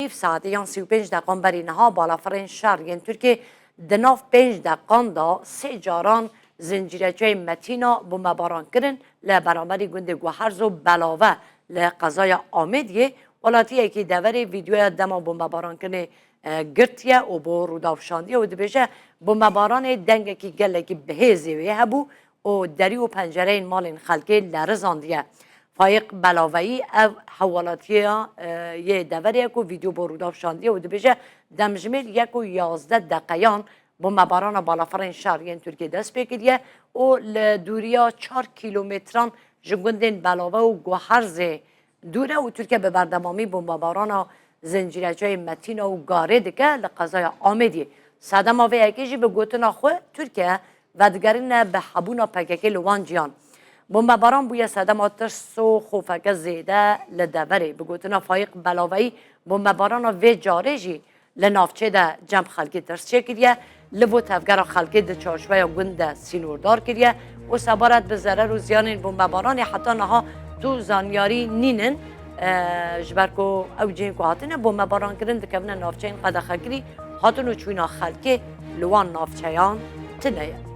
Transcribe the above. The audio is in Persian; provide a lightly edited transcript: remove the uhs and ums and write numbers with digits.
نيف ساعتي يان 35 دقيقة برينها بالافرين شهر ين تركي دناف 5 دقيقة دا 3 جاران زنجیرچیای متینا بمباران کردن لبرامری گنده گوهرز و بلاوه لقضای آمدیه ولاتیه که دوری ویدیوی دما بمباران کنه گرتیه و با روداو شاندیه و دبیشه بمباران دنگه که گله که بهزیویه هبو و دری و پنجره مال خلقه لرزاندیه فایق بلاوی او حوالاتیه یه دوریه که ویدیو با روداو شاندیه و دبیشه دمجمل یک و 11 دقیقیان بمباران بالافرین شهر ین ترکیه دست بکریه و لدوریا 4 کیلومتران جگندن بلاوه و گوهرز دوره و ترکیه به بردمامی بمباران زنجیرچیای متین و گاره دیگه لقضای آمدیه صدم آوه یکیجی به گوتنا خو ترکیه و دگرین به حبونا پککی لوان جیان بمباران بوی صدم آترس و خوفک زیده لدوره به گوتنا فایق بلاوهی بمباران و جاره جی لنافچه ده جمع خلقی ترس چه کریه لبو تفگر خلقی ده چاشوه گنده سینوردار کریه و سبارت به ضرر و زیان بمباران حتی نها تو زانیاری نینن جبرکو او جین کو هاتنه بمباران کردن دکونه نافچه این قدر خلقی هاتنو چوینا خلقی لوان نافچهان تنه